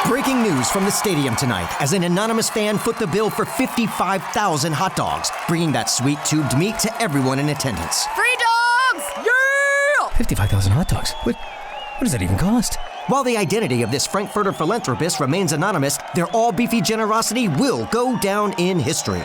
Breaking news from the stadium tonight as an anonymous fan foot the bill for 55,000 hot dogs, bringing that sweet tubed meat to everyone in attendance. Free dogs! Yeah! 55,000 hot dogs? What does that even cost? While the identity of this Frankfurter philanthropist remains anonymous, their all-beefy generosity will go down in history.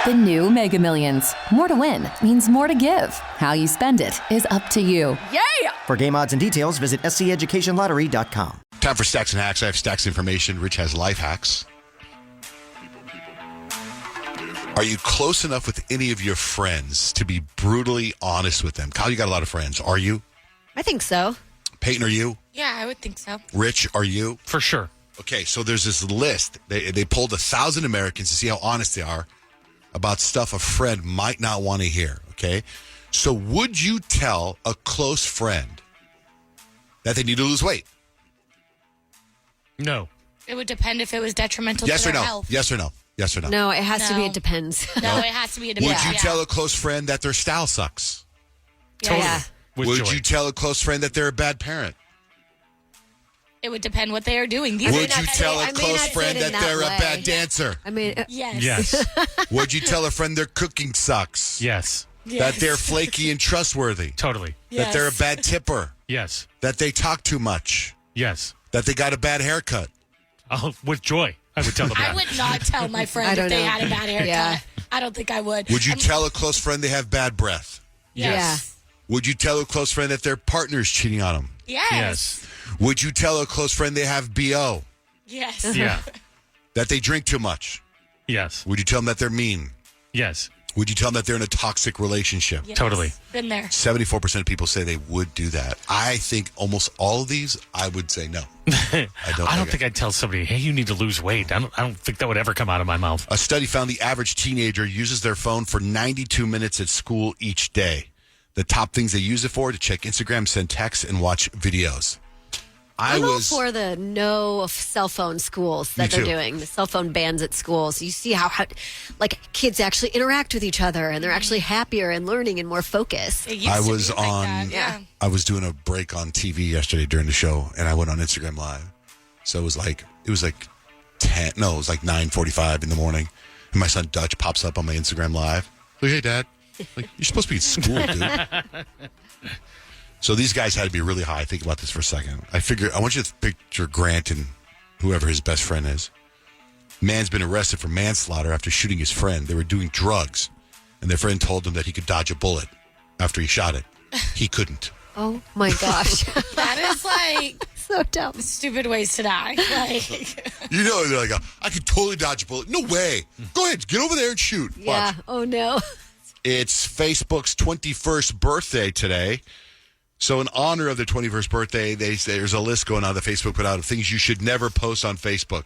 The new Mega Millions. More to win means more to give. How you spend it is up to you. Yeah! For game odds and details, visit sceducationlottery.com. Time for Stacks and Hacks. I have Stacks information. Rich has life hacks. Are you close enough with any of your friends to be brutally honest with them? Kyle, you got a lot of friends. Are you? I think so. Peyton, are you? Yeah, I would think so. Rich, are you? For sure. Okay, so there's this list. They polled 1,000 Americans to see how honest they are about stuff a friend might not want to hear, okay? So would you tell a close friend that they need to lose weight? No. It would depend if it was detrimental Yes to or their no? health. Yes or no? Yes or no? No, it has to be. No. It depends. No, it has to be a Would depend. you Yeah. tell a close friend that their style sucks? Yeah. Yeah. With Would joy. you tell a close friend that they're a bad parent? It would depend what they are doing. These may Would not you say- tell I a may close not say friend it that in that they're a way. bad dancer? I mean, Yes. Yes. Would you tell a friend their cooking sucks? Yes. That they're flaky and trustworthy? Totally. That they're a bad tipper? Yes. That they talk too much? Yes. That they got a bad haircut? With joy, I would tell them that. I would not tell my I friend don't if they know. had a bad haircut. Yeah. I don't think I would. Would you tell a close friend they have bad breath? Yes. Would you tell a close friend that their partner's cheating on them? Yes. Yes. Would you tell a close friend they have BO? Yes. Yeah. That they drink too much? Yes. Would you tell them that they're mean? Yes. Would you tell them that they're in a toxic relationship? Yes. Totally. Been there. 74% of people say they would do that. I think almost all of these, I would say no. I I don't think I'd tell somebody, hey, you need to lose weight. I don't think that would ever come out of my mouth. A study found the average teenager uses their phone for 92 minutes at school each day. The top things they use it for: to check Instagram, send texts, and watch videos. I'm all for the no cell phone schools that Me they're too. doing, the cell phone bans at schools. You see how like kids actually interact with each other and they're actually happier and learning and more focused. It used I to was be like on. that, yeah. I was doing a break on TV yesterday during the show, and I went on Instagram Live. So it was like 10. No, it was like 9:45 in the morning, and my son Dutch pops up on my Instagram Live. Like, hey, Dad. Like, you're supposed to be in school, dude. So these guys had to be really high. Think about this for a second. I want you to picture Grant and whoever his best friend is. Man's been arrested for manslaughter after shooting his friend. They were doing drugs, and their friend told him that he could dodge a bullet after he shot it. He couldn't. Oh my gosh. That is like So dumb. stupid ways to die. Like, You know, they're like, I could totally dodge a bullet. No way. Go ahead, get over there and shoot. Yeah. Watch. Oh no. It's Facebook's 21st birthday today. So in honor of their 21st birthday, there's a list going on that Facebook put out of things you should never post on Facebook.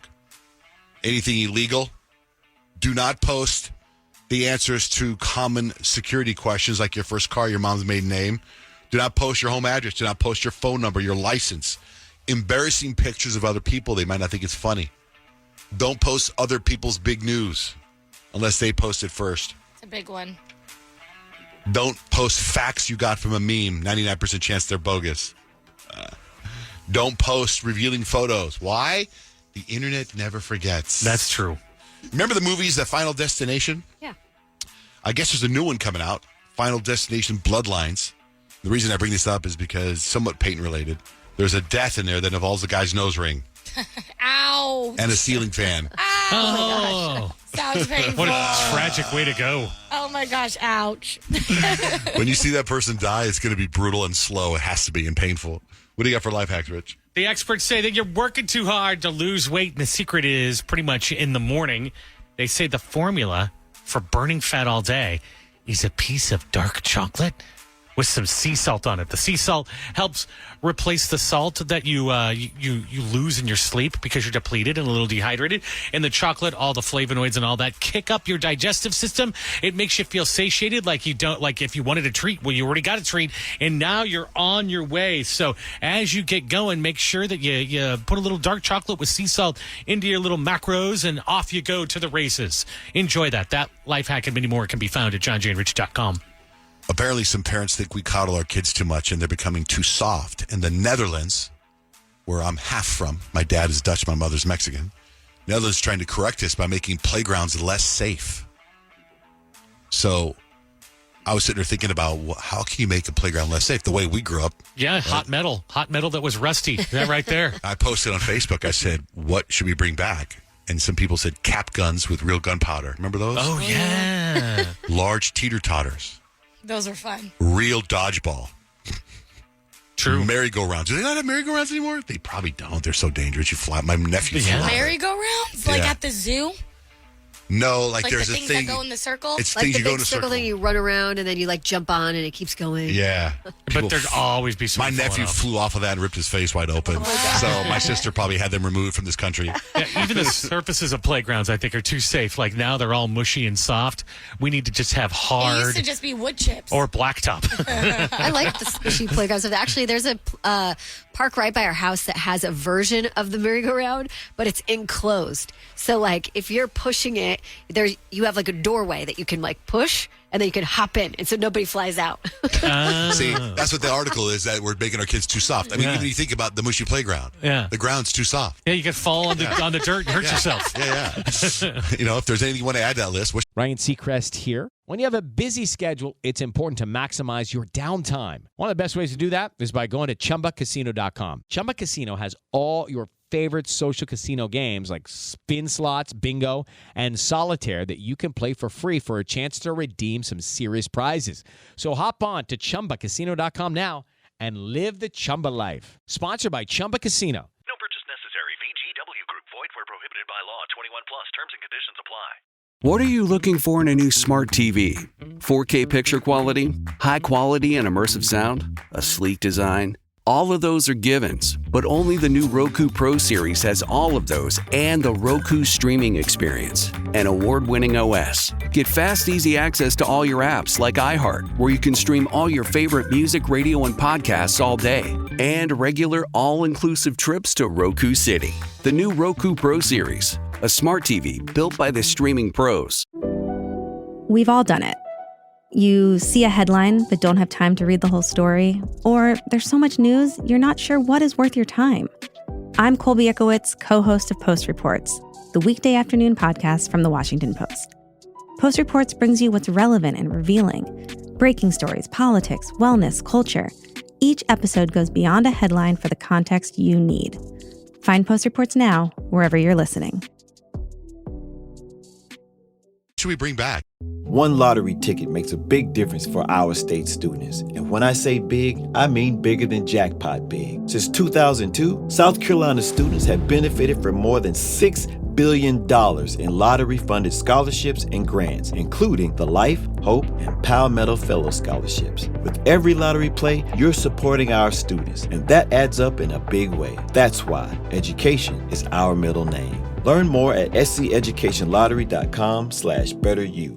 Anything illegal. Do not post the answers to common security questions like your first car, your mom's maiden name. Do not post your home address. Do not post your phone number, your license. Embarrassing pictures of other people. They might not think it's funny. Don't post other people's big news unless they post it first. it's a big one. Don't post facts you got from a meme. 99% chance they're bogus. Don't post revealing photos. Why? The internet never forgets. That's true. Remember the movies, The Final Destination? Yeah. I guess there's a new one coming out, Final Destination Bloodlines. The reason I bring this up is because, somewhat Peyton related, there's a death in there that involves the guy's nose ring Ow. and a ceiling fan. Oh, Sounds painful. what a tragic way to go. Oh my gosh, ouch. When you see that person die, it's going to be brutal and slow. It has to be, and painful. What do you got for life hacks, Rich? The experts say that you're working too hard to lose weight, and the secret is pretty much in the morning. They say the formula for burning fat all day is a piece of dark chocolate with some sea salt on it. The sea salt helps replace the salt that you lose in your sleep because you're depleted and a little dehydrated. And the chocolate, all the flavonoids and all that, kick up your digestive system. It makes you feel satiated, like you don't, like if you wanted a treat, well, you already got a treat, and now you're on your way. So as you get going, make sure that you put a little dark chocolate with sea salt into your little macros, and off you go to the races. Enjoy that. That life hack and many more can be found at johnjaneRich.com. Apparently, some parents think we coddle our kids too much and they're becoming too soft. In the Netherlands, where I'm half from. My dad is Dutch, my mother's Mexican. Netherlands trying to correct this by making playgrounds less safe. So I was sitting there thinking about how can you make a playground less safe? The way we grew up. Yeah, hot metal that was rusty. That right there. I posted on Facebook. I said, "What should we bring back?" And some people said cap guns with real gunpowder. Remember those? Oh yeah. Large teeter-totters. Those are fun. Real dodgeball. True. Merry-go-rounds. Do they not have merry-go-rounds anymore? They probably don't. They're so dangerous. You fly. My nephew flew out. Merry-go-rounds? Like Yeah. at the zoo? No, like there's the a things thing. that go in the circle? It's Like things the you go big in a circle circle. thing you run around and then you like jump on and it keeps going. Yeah. But there'd always be My something nephew falling off. flew off of that and ripped his face wide open. So my sister probably had them removed from this country. Yeah, even the surfaces of playgrounds, I think, are too safe. Like now they're all mushy and soft. We need to just have It used hard to just be wood chips. or blacktop. I like the squishy playgrounds. Actually, there's a park right by our house that has a version of the merry-go-round, but it's enclosed. So, like, if you're pushing it, you have like a doorway that you can like push, and then you can hop in, and so nobody flies out. See, that's what the article is, that we're making our kids too soft. I mean, Yeah. even you think about the mushy playground. Yeah. The ground's too soft. Yeah, you could fall on the dirt and hurt yourself. Yeah. If there's anything you want to add to that list, Ryan Seacrest here. When you have a busy schedule, it's important to maximize your downtime. One of the best ways to do that is by going to ChumbaCasino.com. Chumba Casino has all your favorite social casino games like spin slots, bingo, and solitaire that you can play for free for a chance to redeem some serious prizes. So hop on to ChumbaCasino.com now and live the Chumba life. Sponsored by Chumba Casino. No purchase necessary. VGW Group. Void where prohibited by law. 21 plus. Terms and conditions apply. What are you looking for in a new smart TV? 4K picture quality? High quality and immersive sound? A sleek design? All of those are givens, but only the new Roku Pro Series has all of those and the Roku streaming experience, an award-winning OS. Get fast, easy access to all your apps like iHeart, where you can stream all your favorite music, radio, and podcasts all day, and regular all-inclusive trips to Roku City. The new Roku Pro Series, a smart TV built by the streaming pros. We've all done it. You see a headline but don't have time to read the whole story, or there's so much news you're not sure what is worth your time. I'm Colby Ekowitz, co-host of Post Reports, the weekday afternoon podcast from The Washington Post. Post Reports brings you what's relevant and revealing. Breaking stories, politics, wellness, culture. Each episode goes beyond a headline for the context you need. Find Post Reports now, wherever you're listening. should we bring back? One lottery ticket makes a big difference for our state students. And when I say big, I mean bigger than jackpot big. Since 2002, South Carolina students have benefited from more than $6 billion in lottery-funded scholarships and grants, including the Life, Hope, and Palmetto Fellow Scholarships. With every lottery play, you're supporting our students, and that adds up in a big way. That's why education is our middle name. Learn more at sceducationlottery.com/betteryou.